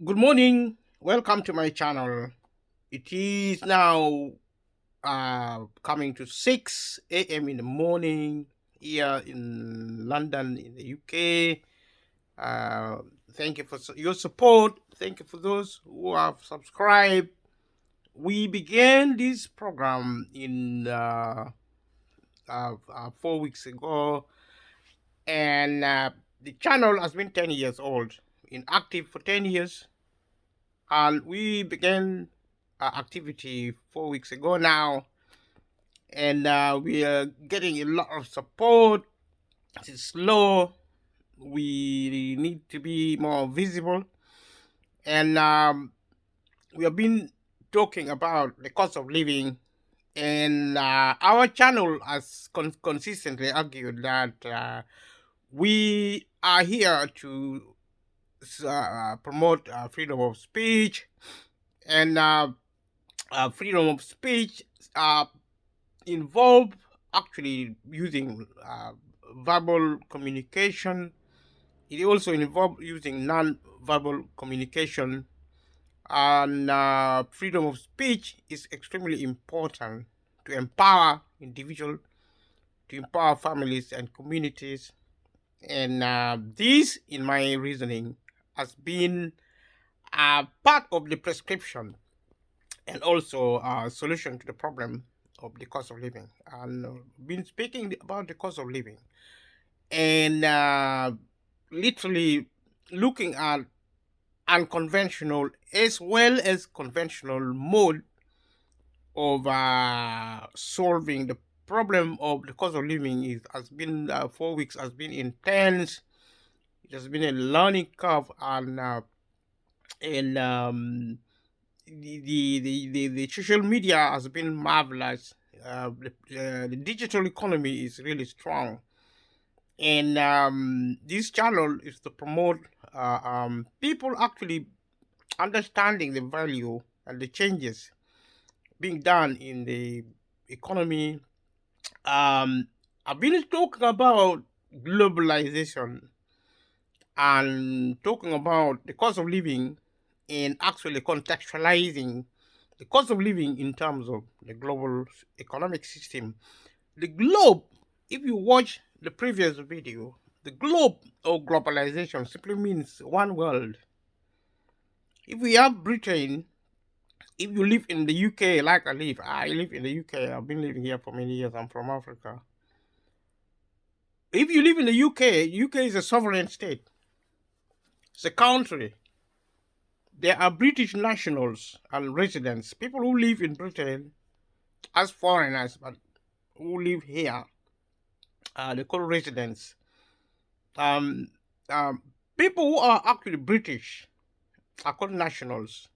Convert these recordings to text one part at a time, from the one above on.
Good morning. Welcome to my channel. It is now coming to 6 a.m. in the morning here in London, in the UK. Thank you for your support. Thank you for those who have subscribed. We began this program in 4 weeks ago, and the channel has been 10 years old, inactive for 10 years. And we began our activity 4 weeks ago now, and we are getting a lot of support. It's slow. We need to be more visible, and we have been talking about the cost of living. And our channel has consistently argued that we are here to promote freedom of speech, and freedom of speech involve actually using verbal communication. It also involves using non-verbal communication, and freedom of speech is extremely important to empower individuals, to empower families and communities. And this, in my reasoning, has been part of the prescription and also a solution to the problem of the cost of living. And been speaking about the cost of living, and literally looking at unconventional as well as conventional mode of solving the problem of the cost of living. Is has been 4 weeks has been intense. It has been a learning curve, and the social media has been marvelous. The digital economy is really strong, and this channel is to promote people actually understanding the value and the changes being done in the economy. I've been talking about globalization and talking about the cost of living, and actually contextualizing the cost of living in terms of the global economic system. The globe, if you watch the previous video, the globe or globalization simply means one world. If we have Britain, if you live in the UK like I live in the UK, I've been living here for many years, I'm from Africa. If you live in the UK is a sovereign state. It's a country. There are British nationals and residents, people who live in Britain as foreigners, but who live here. They call residents. Um, People who are actually British are called nationals.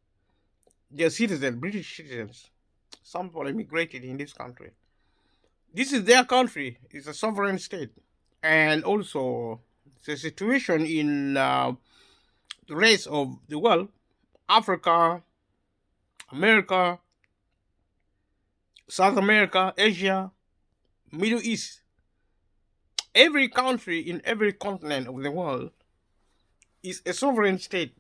They're citizens, British citizens. Some people immigrated in this country. This is their country. It's a sovereign state. And also, the situation in the rest of the world, Africa, America, South America, Asia, Middle East, every country in every continent of the world is a sovereign state.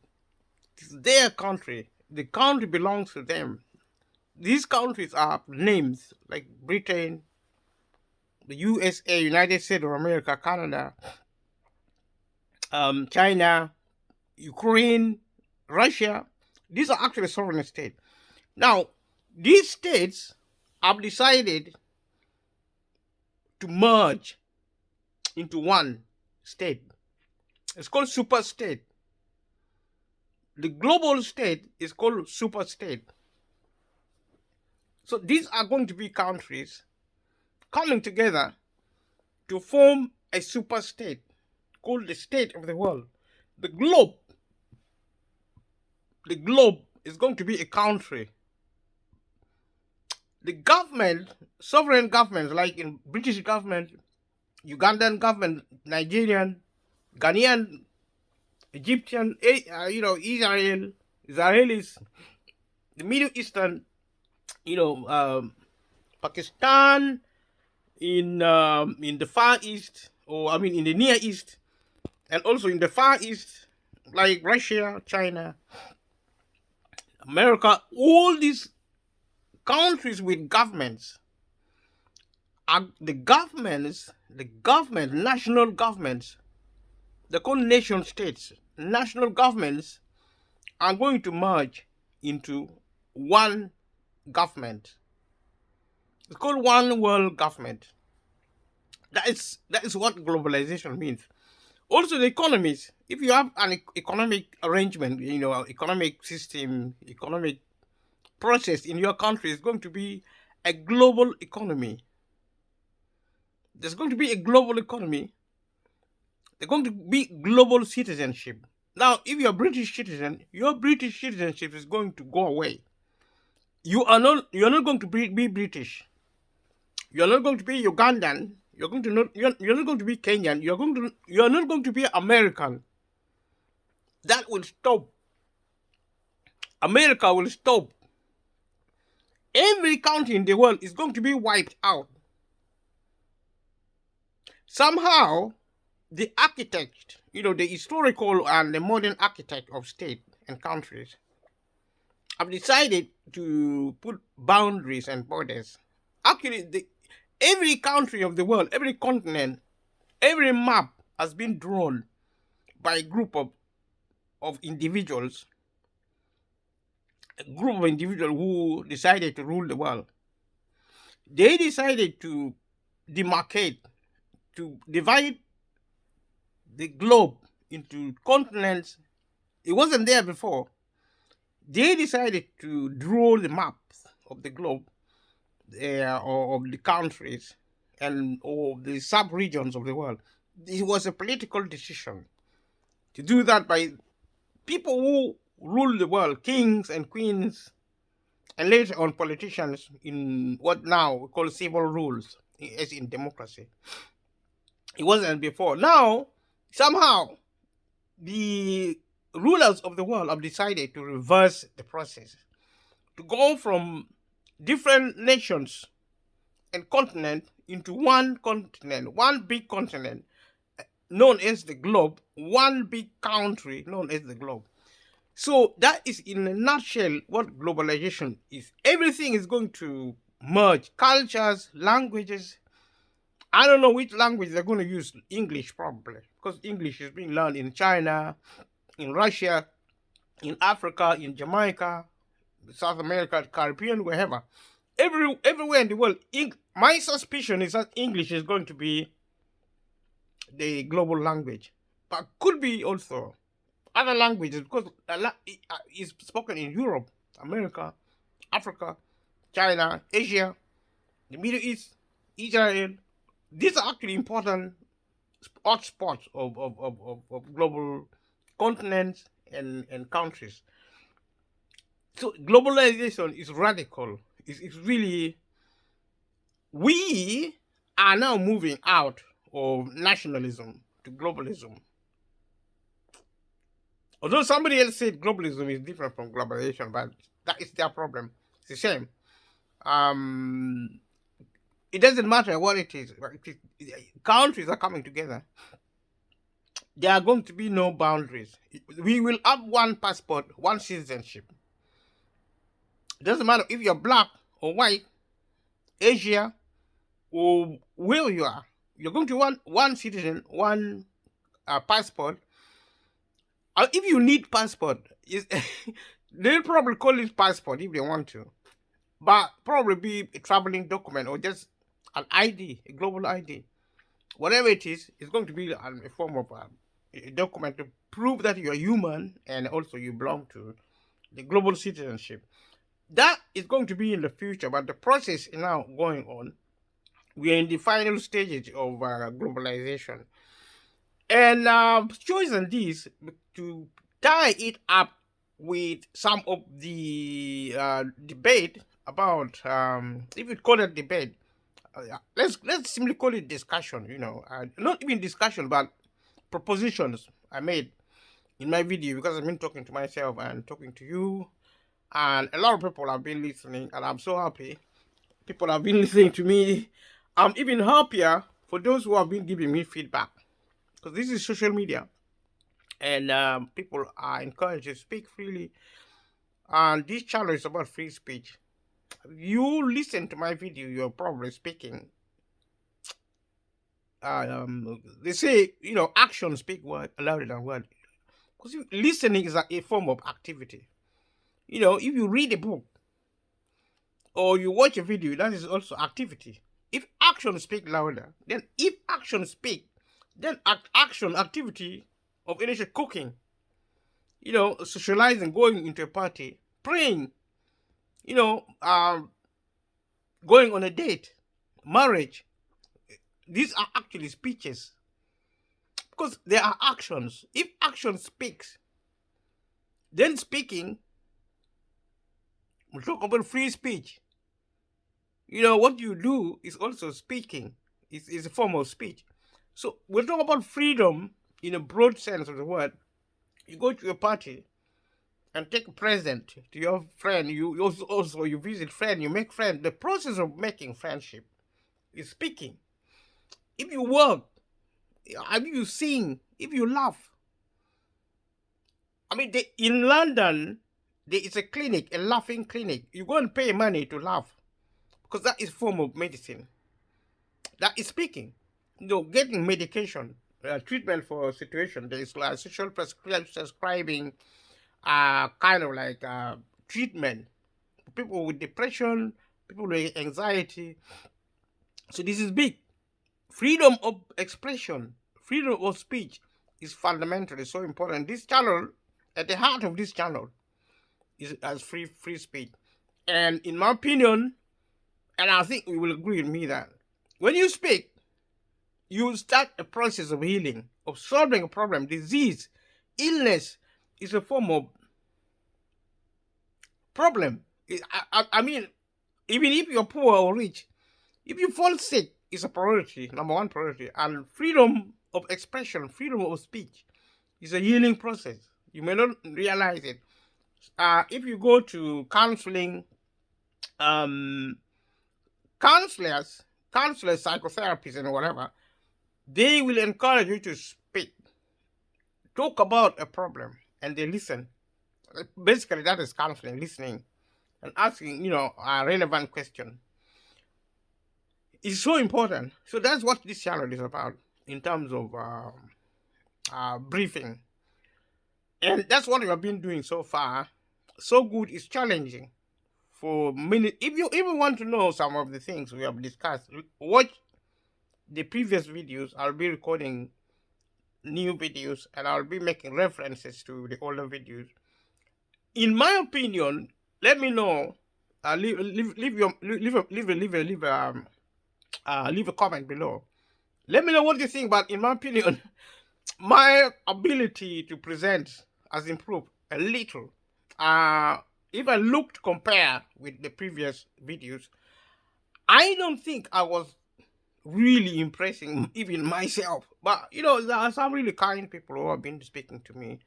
It's their country. The country belongs to them. These countries are names like Britain, the USA, United States of America, Canada, China, Ukraine, Russia. These are actually sovereign states. Now, these states have decided to merge into one state. It's called super state. The global state is called super state. So these are going to be countries coming together to form a super state called the state of the world. The globe is going to be a country. The government, sovereign governments like in British government, Ugandan government, Nigerian, Ghanaian, Egyptian, Israelis, the Middle Eastern, Pakistan, in the Far East, or I mean in the Near East, and also in the Far East, like Russia, China. America, all these countries with governments, are national governments, they call nation states, national governments are going to merge into one government. It's called one world government. That is what globalization means. Also, the economies. If you have an economic arrangement, economic system, economic process in your country, is going to be a global economy. There's going to be a global economy. There's going to be global citizenship. Now, if you're a British citizen, your British citizenship is going to go away. You're not going to be British. You're not going to be Ugandan. You're not going to be Kenyan. You're not going to be American. That will stop. America will stop. Every country in the world is going to be wiped out. Somehow, the architect, the historical and the modern architect of state and countries have decided to put boundaries and borders. Actually, every country of the world, every continent, every map has been drawn by a group of individuals, who decided to rule the world. They decided to demarcate, to divide the globe into continents. It wasn't there before. They decided to draw the maps of the globe, or of the countries, or the sub-regions of the world. It was a political decision to do that by people who rule the world, kings and queens, and later on politicians, in what now we call civil rules, as in democracy. It wasn't before. Now, somehow, the rulers of the world have decided to reverse the process, to go from different nations and continent into one continent, one big continent known as the globe, one big country known as the globe. So that is, in a nutshell, what globalization is. Everything is going to merge. Cultures, languages. I don't know which language they're going to use. English, probably, because English is being learned in China, in Russia, in Africa, in Jamaica, South America, Caribbean, wherever. Everywhere in the world. My suspicion is that English is going to be the global language, but could be also other languages, because it's spoken in Europe, America, Africa, China, Asia, the Middle East, Israel. These are actually important hotspots of global continents and countries. So globalization is radical. It's really, we are now moving out of nationalism to globalism. Although somebody else said globalism is different from globalization, but that is their problem. It's the same. It doesn't matter what it is. Countries are coming together. There are going to be no boundaries. We will have one passport, one citizenship. It doesn't matter if you're black or white, Asia, or where you are. You're going to want one citizen, one passport. If you need passport, they'll probably call it passport if they want to, but probably be a traveling document or just an ID, a global ID. Whatever it is, it's going to be a form of a document to prove that you're human and also you belong to the global citizenship. That is going to be in the future, but the process is now going on. We are in the final stages of globalization. And chosen this to tie it up with some of the debate about, if you call it debate, let's simply call it discussion. Not even discussion, but propositions I made in my video, because I've been talking to myself and talking to you, and a lot of people have been listening, and I'm so happy. People have been listening to me. I'm even happier for those who have been giving me feedback, because this is social media, and people are encouraged to speak freely. And this channel is about free speech. You listen to my video, you're probably speaking. They say, actions speak word louder than word. Because listening is a form of activity. If you read a book or you watch a video, that is also activity. If actions speak louder, then if actions speak, then action, activity of initial cooking, socializing, going into a party, praying, you know, um, going on a date, marriage. These are actually speeches because they are actions. If action speaks, then speaking, we talk about free speech. What you do is also speaking. It's a form of speech. So we're talking about freedom in a broad sense of the word. You go to a party and take a present to your friend. You also you visit friend. You make friends. The process of making friendship is speaking. If you work, if you sing, if you laugh. I mean, in London, there is a clinic, a laughing clinic. You go and pay money to laugh because that is form of medicine. That is speaking. Getting medication, treatment for a situation. There is like social prescribing, kind of like treatment for people with depression, people with anxiety. So this is big. Freedom of expression, freedom of speech is fundamentally so important. This channel, at the heart of this channel, is as free speech. And in my opinion, and I think you will agree with me that when you speak, you start a process of healing, of solving a problem. Disease, illness is a form of problem. I mean, even if you're poor or rich, if you fall sick, it's a priority, number one priority. And freedom of expression, freedom of speech is a healing process. You may not realize it. If you go to counseling, um, counselors, psychotherapists, and whatever, they will encourage you to speak, talk about a problem, and they listen. Basically, that is counseling, listening, and asking, a relevant question. It's so important. So that's what this channel is about in terms of briefing. And that's what we have been doing so far. So good. It's challenging for many. If you even want to know some of the things we have discussed, watch the previous videos. I'll be recording new videos and I'll be making references to the older videos. In my opinion, let me know. Leave a comment below. Let me know what you think. But in my opinion, my ability to present has improved a little. If I compare with the previous videos, I don't think I was really impressing even myself. But there are some really kind people who have been speaking to me,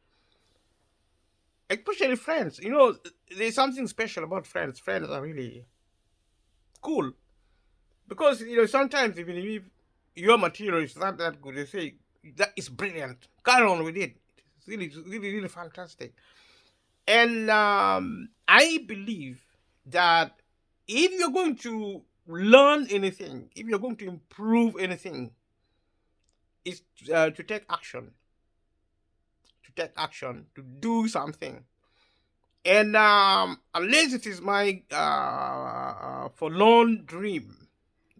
especially friends. There's something special about friends. Friends are really cool because sometimes even if your material is not that good, they say that is brilliant. Carry on with it. It's really fantastic. And I believe that if you're going to learn anything, if you're going to improve anything, it's to take action. To take action, to do something. And unless it is my forlorn dream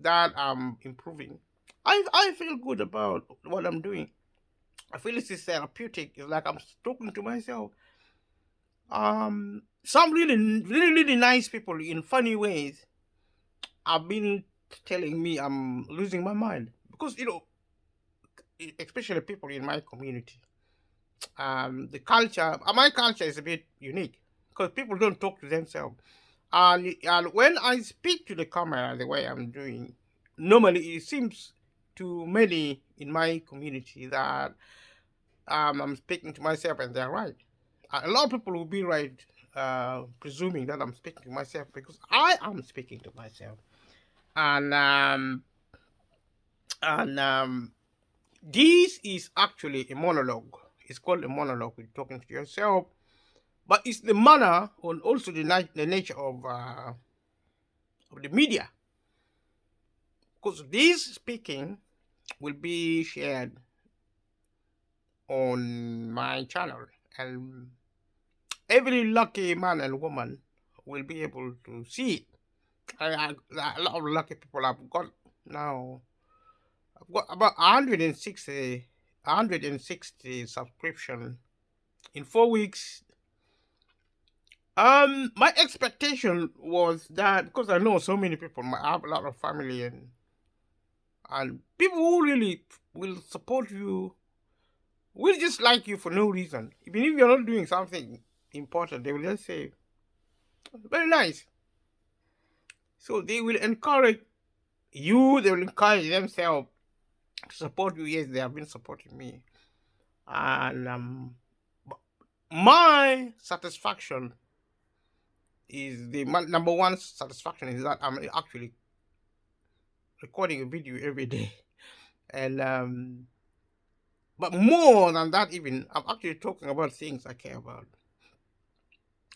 that I'm improving, I feel good about what I'm doing. I feel it's therapeutic. It's like I'm talking to myself. Some really nice people in funny ways have been telling me I'm losing my mind because especially people in my community. The culture, my culture is a bit unique because people don't talk to themselves. And when I speak to the camera the way I'm doing, normally it seems to many in my community that I'm speaking to myself and they're right. A lot of people will be right, presuming that I'm speaking to myself because I am speaking to myself. And this is actually a monologue. It's called a monologue. You're talking to yourself, but it's the manner and also the nature of the media. Because this speaking will be shared on my channel, and every lucky man and woman will be able to see it. A lot of lucky people have got now. I've got about 160 subscription in 4 weeks. My expectation was that, because I know so many people, I have a lot of family and people who really will support you, will just like you for no reason. Even if you're not doing something important, they will just say, very nice. So they will encourage you, they will encourage themselves to support you. Yes, they have been supporting me. And my satisfaction is my number one satisfaction is that I'm actually recording a video every day. And but more than that, even, I'm actually talking about things I care about,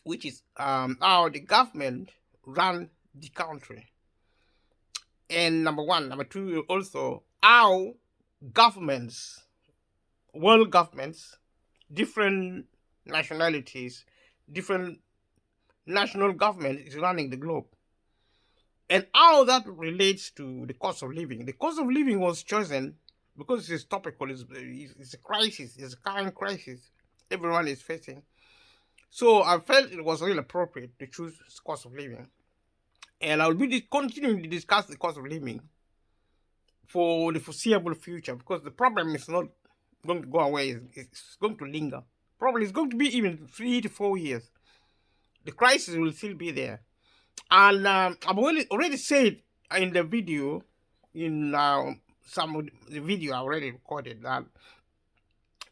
which is how the government run the country. And number one. Number two, also how governments, world governments, different nationalities, different national government is running the globe. And how that relates to the cost of living. The cost of living was chosen because it's topical, it's a crisis, it's a current crisis everyone is facing. So I felt it was really appropriate to choose cost of living. And I'll be continuing to discuss the cost of living for the foreseeable future, because the problem is not going to go away, it's going to linger. Probably it's going to be even 3 to 4 years. The crisis will still be there. And I've already said in the video, in some of the video I already recorded, that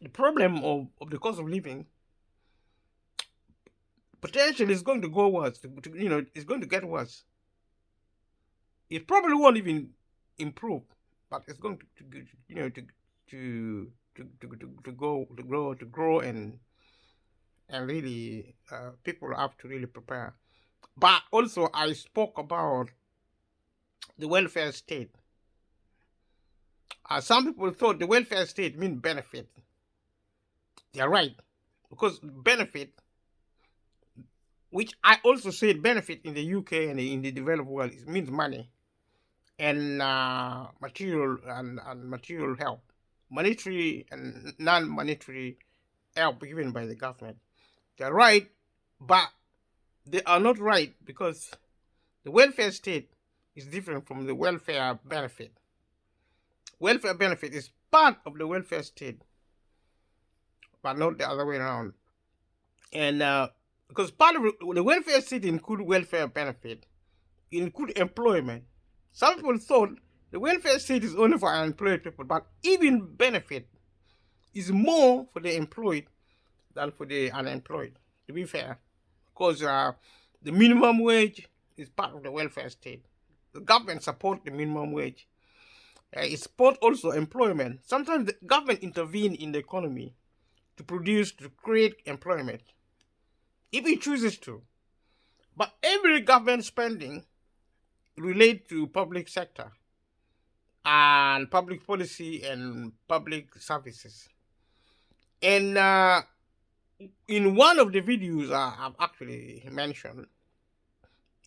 the problem of the cost of living potentially is going to go worse. It's going to get worse. It probably won't even improve, but it's going to grow and really people have to really prepare. But also I spoke about the welfare state. Some people thought the welfare state means benefit. They're right, because benefit, which I also said benefit in the UK and in the developed world, it means money and material and material help, monetary and non-monetary help given by the government. They're right, but they are not right, because the welfare state is different from the welfare benefit. Welfare benefit is part of the welfare state, but not the other way around. And because part of the welfare state include welfare benefit, include employment. Some people thought the welfare state is only for unemployed people, but even benefit is more for the employed than for the unemployed, to be fair. Because the minimum wage is part of the welfare state. The government supports the minimum wage. It supports also employment. Sometimes the government intervenes in the economy to create employment, if it chooses to. But every government spending relates to public sector and public policy and public services. And in one of the videos I've actually mentioned,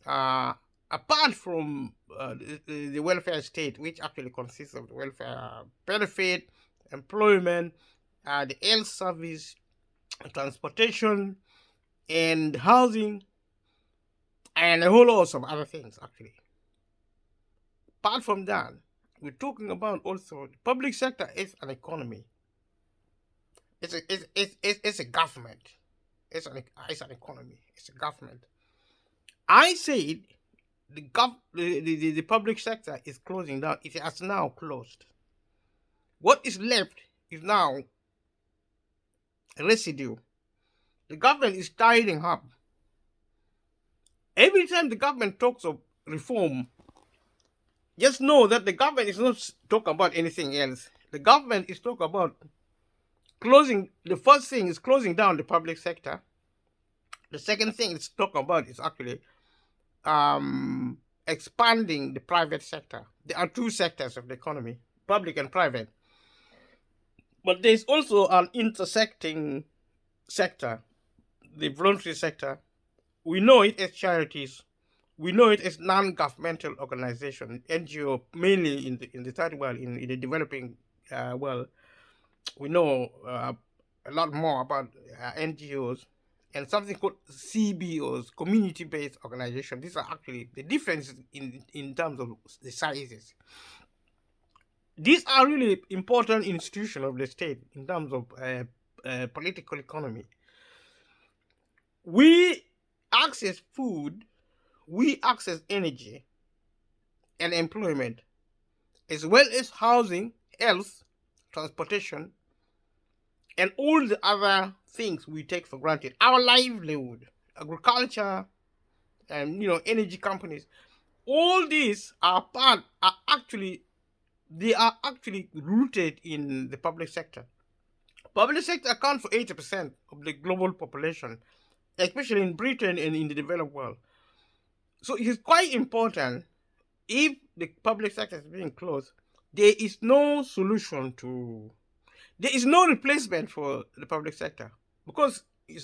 apart from the welfare state, which actually consists of the welfare benefit, employment, the health service, transportation, and housing, and a whole lot of other things, actually. Apart from that, we're talking about also the public sector is an economy. It's a government. It's an economy. It's a government. I said the public sector is closing down. It has now closed. What is left is now a residue. The government is tidying up. Every time the government talks of reform, just know that the government is not talking about anything else. The government is talking about closing. The first thing is closing down the public sector. The second thing it's talking about is actually um, expanding the private sector. There are two sectors of the economy, public and private. But there's also an intersecting sector, the voluntary sector. We know it as charities. We know it as non-governmental organization, NGO, mainly in the third world, in the developing world. We know a lot more about NGOs and something called CBOs, community-based organization. These are actually the difference in terms of the sizes. These are really important institutions of the state in terms of political economy. We access food, we access energy and employment, as well as housing, health, transportation, and all the other things we take for granted. Our livelihood, agriculture, and energy companies. All these are actually rooted in the public sector. Public sector accounts for 80% of the global population, especially in Britain and in the developed world. So it is quite important. If the public sector is being closed, there is no replacement for the public sector, because in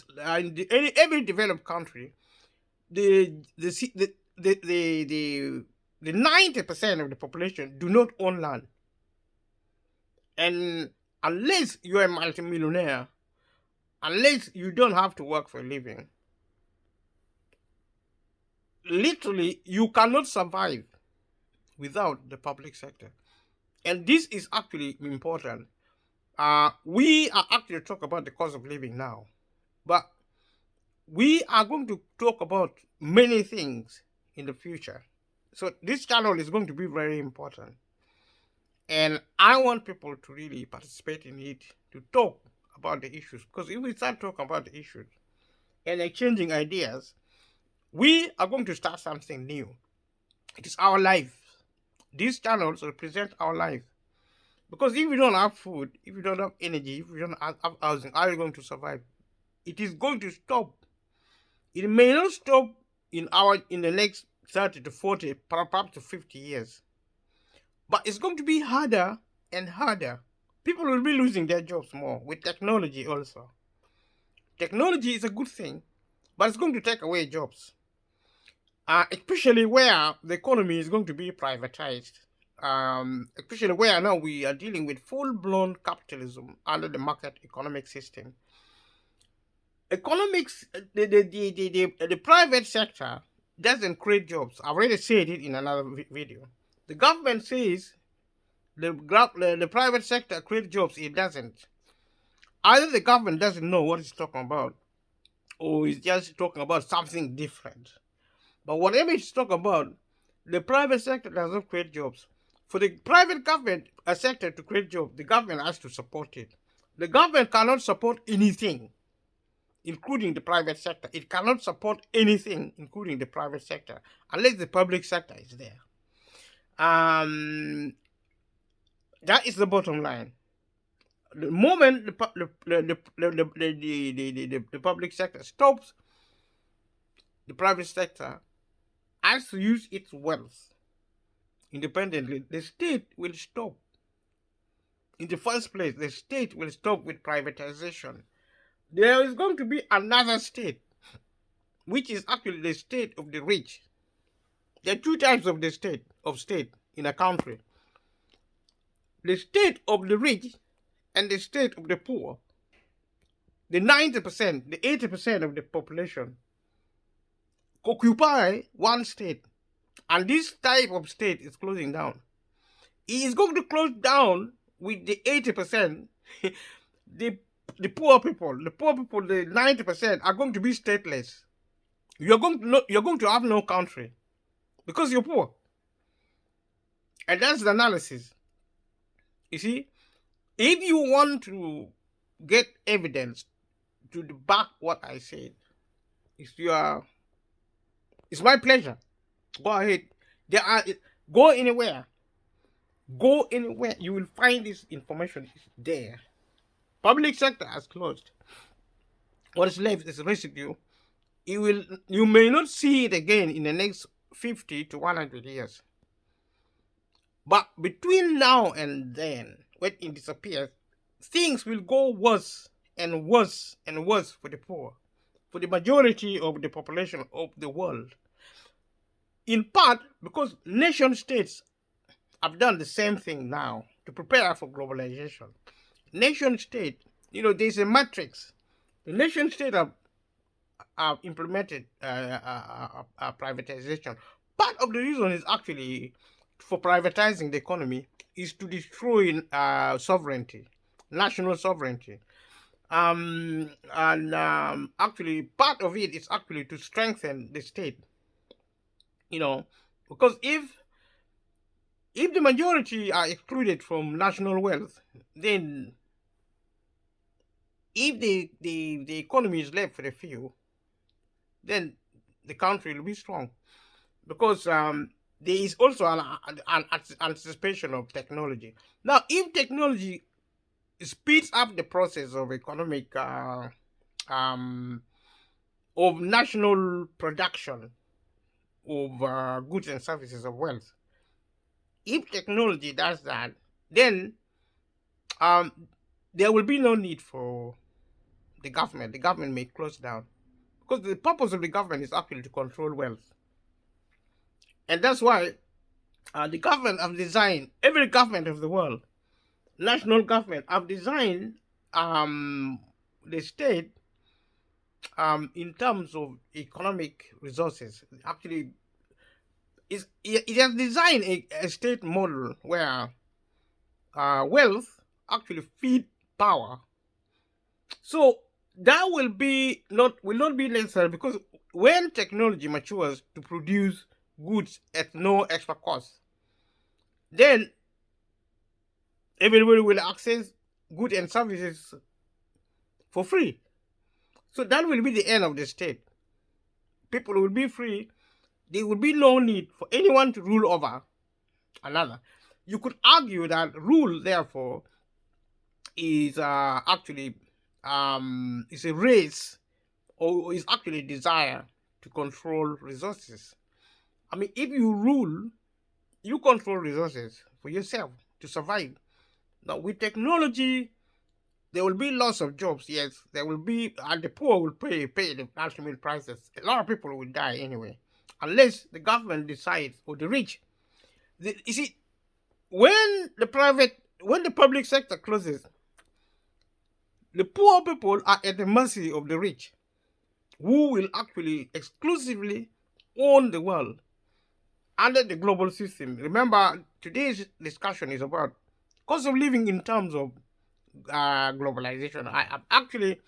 every developed country, the 90% of the population do not own land, and unless you are a multimillionaire, unless you don't have to work for a living, literally you cannot survive without the public sector. And this is actually important. We are actually talking about the cost of living now, but we are going to talk about many things in the future. So this channel is going to be very important. And I want people to really participate in it, to talk about the issues. Because if we start talking about the issues and exchanging ideas, we are going to start something new. It is our life. These channels represent our life. Because if we don't have food, if we don't have energy, if we don't have housing, how are we going to survive? It is going to stop. It may not stop in the next 30 to 40, perhaps to 50 years. But it's going to be harder and harder. People will be losing their jobs more with technology also. Technology is a good thing, but it's going to take away jobs. Especially where the economy is going to be privatized. Especially where now we are dealing with full-blown capitalism under the market economic system. Economics, the private sector doesn't create jobs. I've already said it in another video. The government says the private sector creates jobs. It doesn't. Either the government doesn't know what it's talking about, or it's just talking about something different. But whatever it's talking about, the private sector does not create jobs. For the private government sector to create jobs, the government has to support it. The government cannot support anything, including the private sector. It cannot support anything, including the private sector, unless the public sector is there. That is the bottom line. The moment the public sector stops, the private sector has to use its wealth independently. The state will stop. In the first place, the state will stop with privatization. There is going to be another state, which is actually the state of the rich. There are two types of the state in a country. The state of the rich and the state of the poor. The 90%, the 80% of the population occupy one state. And this type of state is closing down. It is going to close down with the 80%. the poor people, the 90% are going to be stateless. You're going to have no country because you're poor. And that's the analysis. You see, if you want to get evidence to back what I said, it's my pleasure. Go ahead. Go anywhere. Go anywhere. You will find this information there. Public sector has closed. What is left is residue you may not see it again in the next 50 to 100 years. But between now and then, when it disappears, things will go worse and worse and worse for the poor, for the majority of the population of the world. In part because nation states have done the same thing now to prepare for globalization. Nation state, there's a matrix. The nation state have implemented privatization. Part of the reason is actually for privatizing the economy is to destroy sovereignty, national sovereignty. And actually, part of it is actually to strengthen the state. Because if the majority are excluded from national wealth, then if the economy is left for the few, then the country will be strong. Because there is also an anticipation of technology. Now, if technology speeds up the process of economic of national production of goods and services of wealth, if technology does that, then there will be no need for the government. The government may close down because the purpose of the government is actually to control wealth. And that's why the government have designed, every government of the world, national government, have designed the state in terms of economic resources. Actually, it has designed a state model where wealth actually feed power. So that will not be necessary, because when technology matures to produce goods at no extra cost, then everybody will access goods and services for free. So that will be the end of the state. People will be free. There will be no need for anyone to rule over another. You could argue that rule, therefore, is actually is a race, or is actually a desire to control resources. I mean, if you rule, you control resources for yourself to survive. Now, with technology, there will be loss of jobs. Yes, there will be, and the poor will pay the ultimate prices. A lot of people will die anyway, unless the government decides, or the rich. You see, when the public sector closes, the poor people are at the mercy of the rich, who will actually exclusively own the world under the global system. Remember, today's discussion is about cost of living in terms of globalization. I have actually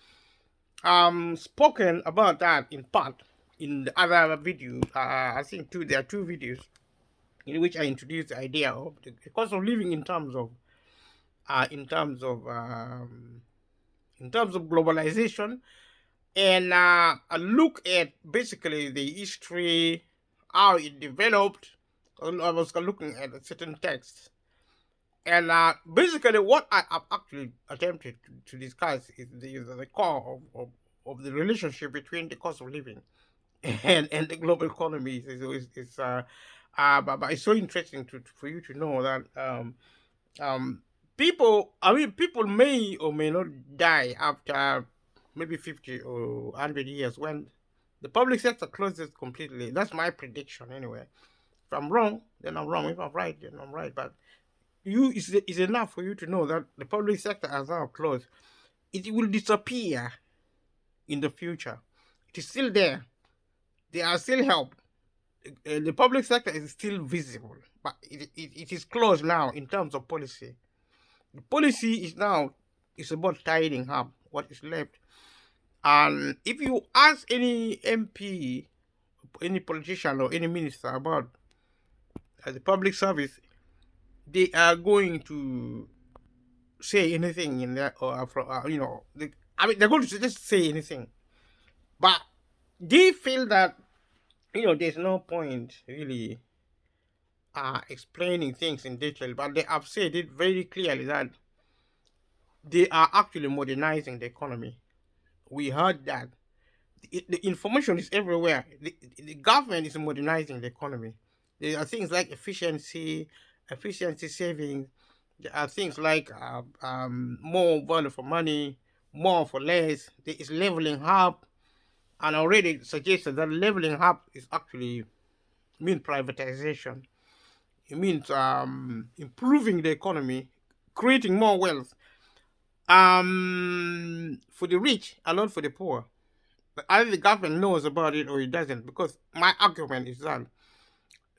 spoken about that in part in the other video. I think there are two videos in which I introduced the idea of the cost of living in terms of globalization, and a look at basically the history, how it developed. I was looking at a certain text, and basically what I have actually attempted to discuss is the core of the relationship between the cost of living and the global economy. But it's so interesting for you to know that people may or may not die after maybe 50 or 100 years when the public sector closes completely. That's my prediction anyway. If I'm wrong, then I'm wrong. If I'm right, then I'm right. But it's enough for you to know that the public sector has now closed. It will disappear in the future. It is still there. There are still help. The public sector is still visible, but it is closed now in terms of policy. The policy is about tidying up what is left. And if you ask any MP, any politician, or any minister about the public service, they are going to say anything in that, or they're going to just say anything. But they feel that there's no point really explaining things in detail. But they have said it very clearly that they are actually modernizing the economy. We heard that the information is everywhere. The government is modernizing the economy. There are things like efficiency savings. There are things like more value for money, more for less. There is leveling up, and already suggested that leveling up is actually mean privatization. It means improving the economy, creating more wealth for the rich and not for the poor. But either the government knows about it or it doesn't, because my argument is that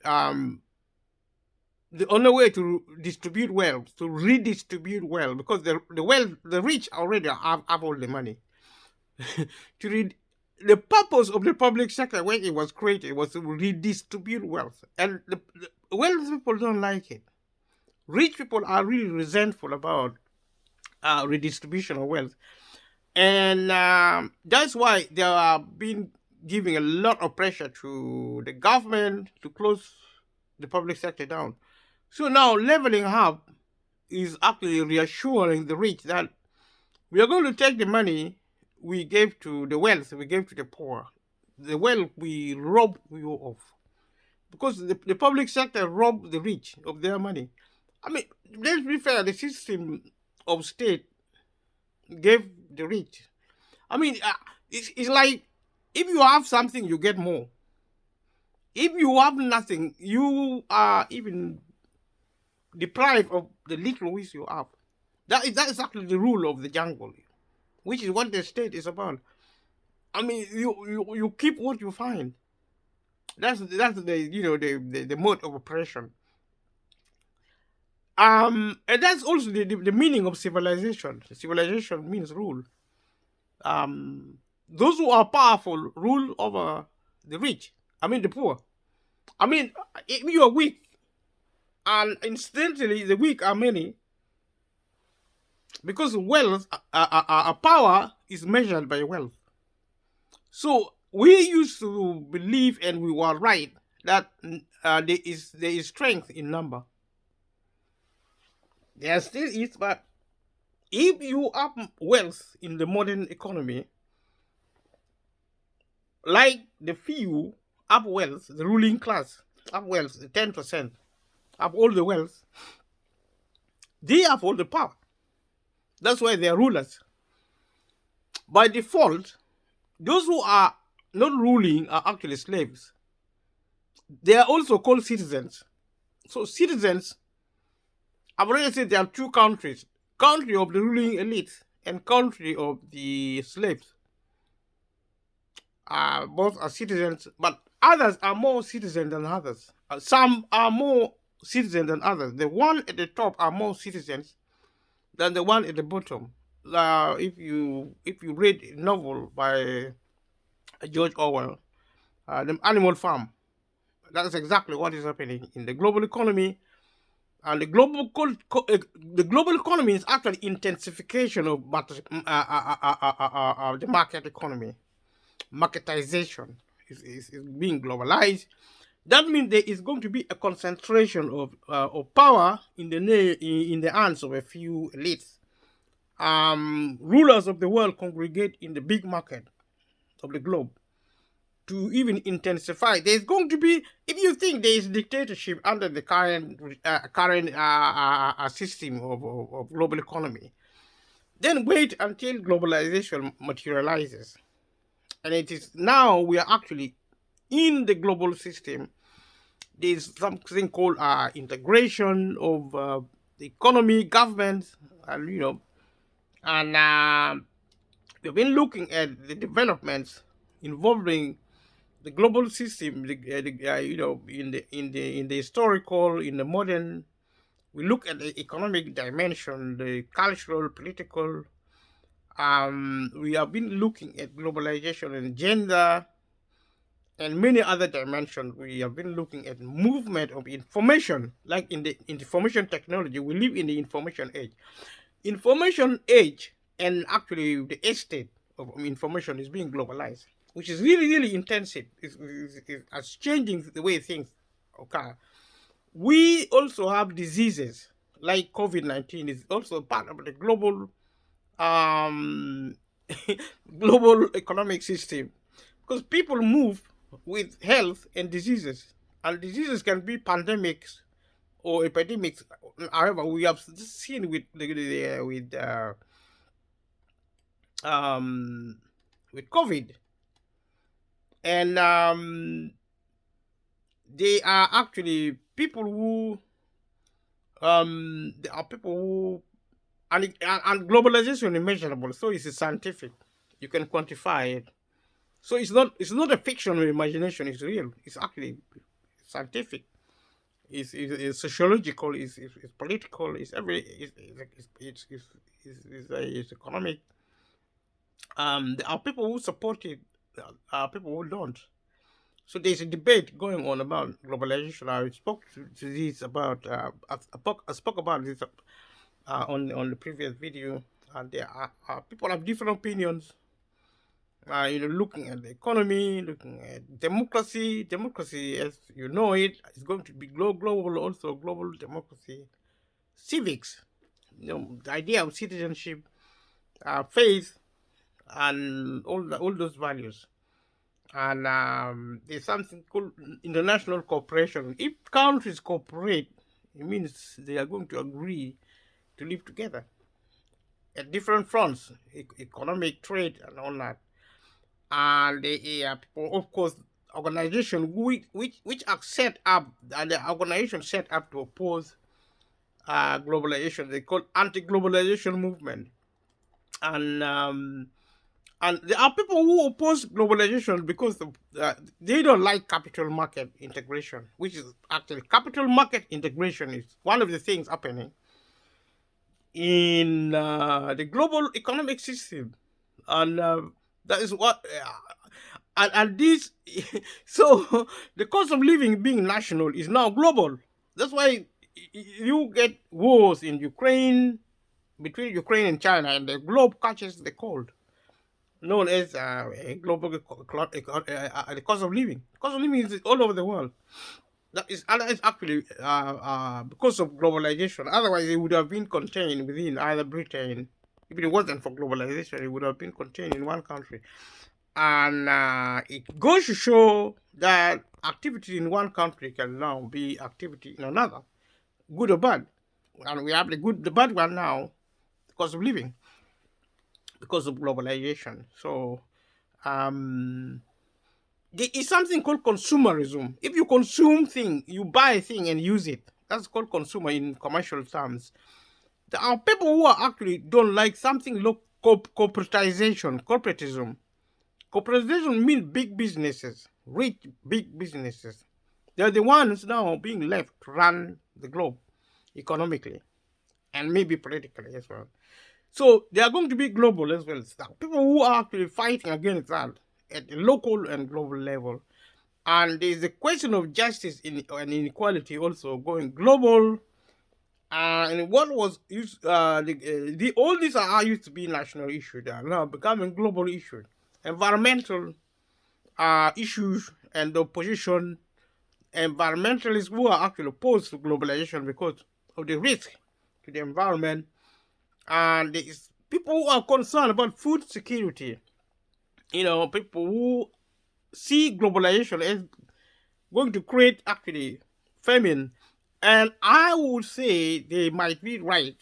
um, the only way to distribute wealth, to redistribute wealth, because the rich already have all the money. to read the purpose of the public sector when it was created was to redistribute wealth, and the wealthy people don't like it. Rich people are really resentful about redistribution of wealth, and that's why they have been giving a lot of pressure to the government to close the public sector down. So now leveling up is actually reassuring the rich that we are going to take the money we gave to the wealth, we gave to the poor, the wealth we rob you of, because the public sector robbed the rich of their money. I mean, let's be fair, the system of state gave the rich. I mean, it's like if you have something, you get more. If you have nothing, you are even deprived of the little which you have. That is exactly the rule of the jungle, which is what the state is about. I mean, you keep what you find. That's the mode of oppression. And that's also the meaning of civilization. Civilization means rule. Those who are powerful rule over the rich. I mean the poor. I mean, if you are weak, and incidentally, the weak are many, because wealth, power is measured by wealth. So we used to believe, and we were right, that there is strength in number. There still is, but if you have wealth in the modern economy, like the few have wealth, the ruling class have wealth, the 10% have all the wealth, they have all the power. That's why they are rulers. By default, those who are not ruling are actually slaves. They are also called citizens. So citizens, I've already said there are two countries: country of the ruling elite and country of the slaves. Both are citizens, but others are more citizens than others. Some are more citizens than others. The one at the top are more citizens than the one at the bottom. If you read a novel by George Orwell, The Animal Farm, that's exactly what is happening in the global economy. And the global economy is actually intensification of the market economy. Marketization is being globalized. That means there is going to be a concentration of power in the hands of a few elites. Rulers of the world congregate in the big market of the globe to even intensify. There's going to be, if you think there is dictatorship under the current system of global economy, then wait until globalization materializes. And it is now we are actually in the global system. There's something called integration of the economy, government, and and we've been looking at the developments involving the global system. In the historical, in the modern, we look at the economic dimension, the cultural, political. We have been looking at globalization and gender and many other dimensions. We have been looking at movement of information, like in the information technology. We live in the information age. Information age, and actually the estate of information is being globalized, which is really, really intensive. It's changing the way things occur. We also have diseases like COVID-19 is also part of the global global economic system. because people move with health and diseases, and diseases can be pandemics or epidemics. However, we have seen um, with COVID, and they are actually people who there are people who and globalization is measurable, so it's scientific. You can quantify it. So it's not a fiction or imagination. It's real. It's actually scientific. It's sociological. It's political. It's every. It's economic. There are people who support it. There are people who don't. So there's a debate going on about globalization. I spoke to this about. I spoke about this on the previous video, and there are people have different opinions. Looking at the economy, looking at democracy. Democracy, as you know it, is going to be global, also global democracy. Civics, the idea of citizenship, faith, and all those values. And there's something called international cooperation. If countries cooperate, it means they are going to agree to live together at different fronts, economic, trade, and all that. And of course, organization which are set up, and the organization set up to oppose globalization. They call anti-globalization movement, and there are people who oppose globalization because they don't like capital market integration, which is actually capital market integration is one of the things happening in the global economic system, and that is what and this so the cost of living being national is now global. That's why you get wars in Ukraine, between Ukraine and China, and the globe catches the cold, known as a global the cost of living. The cost of living is all over the world. That is actually because of globalization. Otherwise, it would have been contained within either Britain. If it wasn't for globalization, it would have been contained in one country. And it goes to show that activity in one country can now be activity in another, good or bad. And we have the bad one now, because of living, because of globalization. So there is something called consumerism. If you consume thing, you buy a thing and use it. That's called consumer in commercial terms. There are people who are actually don't like something like corporatism. Corporatization means big businesses, rich big businesses. They're the ones now being left to run the globe economically and maybe politically as well. So they are going to be global as well. People who are actually fighting against that at the local and global level. And there's a question of justice and inequality also going global. And what was used, all these are used to be national issues. They are now becoming global issues. Environmental issues and the opposition, environmentalists who are actually opposed to globalization because of the risk to the environment. And there is people who are concerned about food security. People who see globalization as going to create actually famine. And I would say they might be right,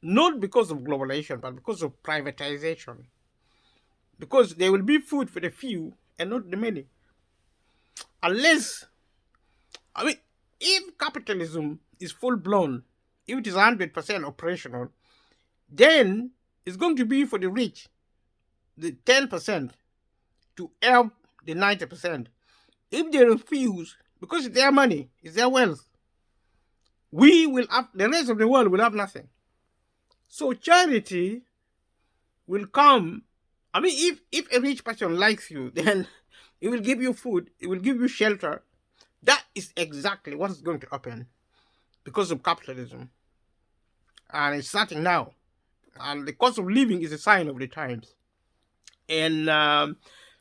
not because of globalization, but because of privatization. Because there will be food for the few and not the many. Unless, if capitalism is full blown, if it is 100% operational, then it's going to be for the rich, the 10%, to help the 90%. If they refuse, because it's their money, it's their wealth, the rest of the world will have nothing. So charity will come. If a rich person likes you, then he will give you food, he will give you shelter. That is exactly what is going to happen because of capitalism. And it's starting now. And the cost of living is a sign of the times. And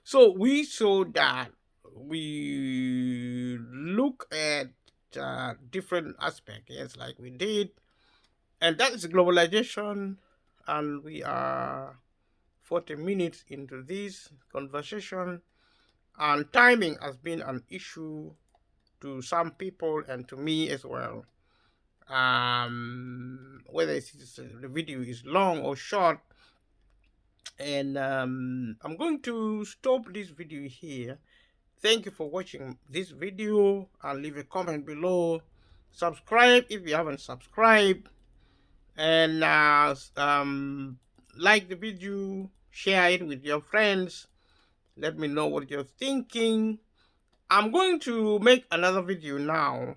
so we saw that we look at different aspects, yes, like we did. And that is globalization. And we are 40 minutes into this conversation, and timing has been an issue to some people and to me as well. Whether the video is long or short, and I'm going to stop this video here. Thank you for watching this video, and leave a comment below. Subscribe if you haven't subscribed, and like the video, share it with your friends. Let me know what you're thinking. I'm going to make another video now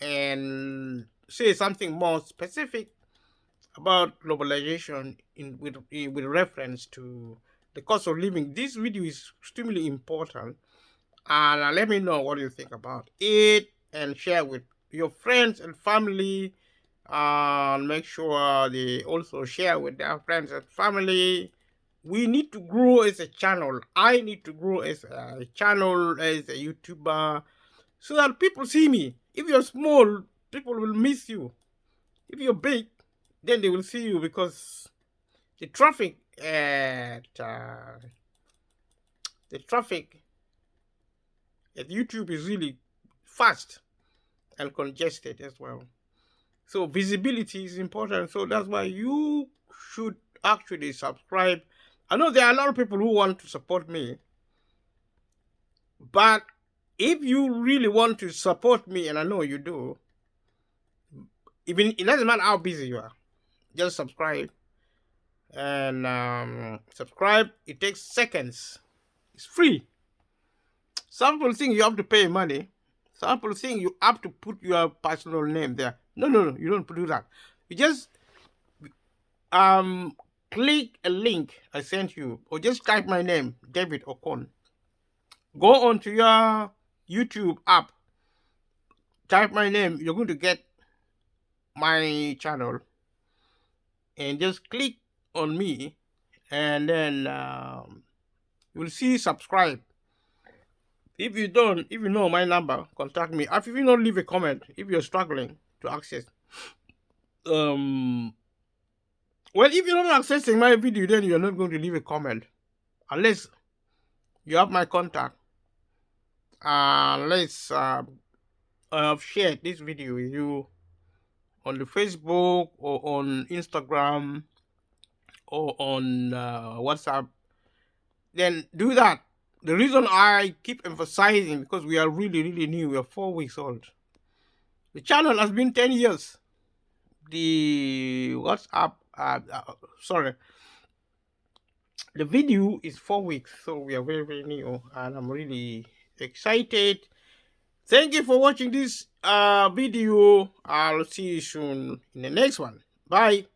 and say something more specific about globalization with reference to the cost of living. This video is extremely important, and let me know what you think about it, and share with your friends and family, and make sure they also share with their friends and family. We need to grow as a channel. I need to grow as a channel, as a YouTuber, so that people see me. If you're small, people will miss you. If you're big, then they will see you, because the traffic at YouTube is really fast and congested as well. So visibility is important. So that's why you should actually subscribe. I know there are a lot of people who want to support me, but if you really want to support me, and I know you do, even it doesn't matter how busy you are, just subscribe. And subscribe, it takes seconds. It's free. Some people think you have to pay money. Some people think you have to put your personal name there. No, you don't do that. You just click a link I sent you, or just type my name, David Okon. Go onto your YouTube app, type my name, you're going to get my channel, and just click on me, and then you'll see subscribe. If you know my number, contact me. If you don't, leave a comment if you're struggling to access. Well, if you're not accessing my video, then you're not going to leave a comment unless you have my contact. Unless I have shared this video with you on the Facebook or on Instagram or on WhatsApp, then do that. The reason I keep emphasizing, because we are really, really new. We are 4 weeks old. The channel has been 10 years. The WhatsApp, the video is 4 weeks. So we are very, very new, and I'm really excited. Thank you for watching this video. I'll see you soon in the next one. Bye.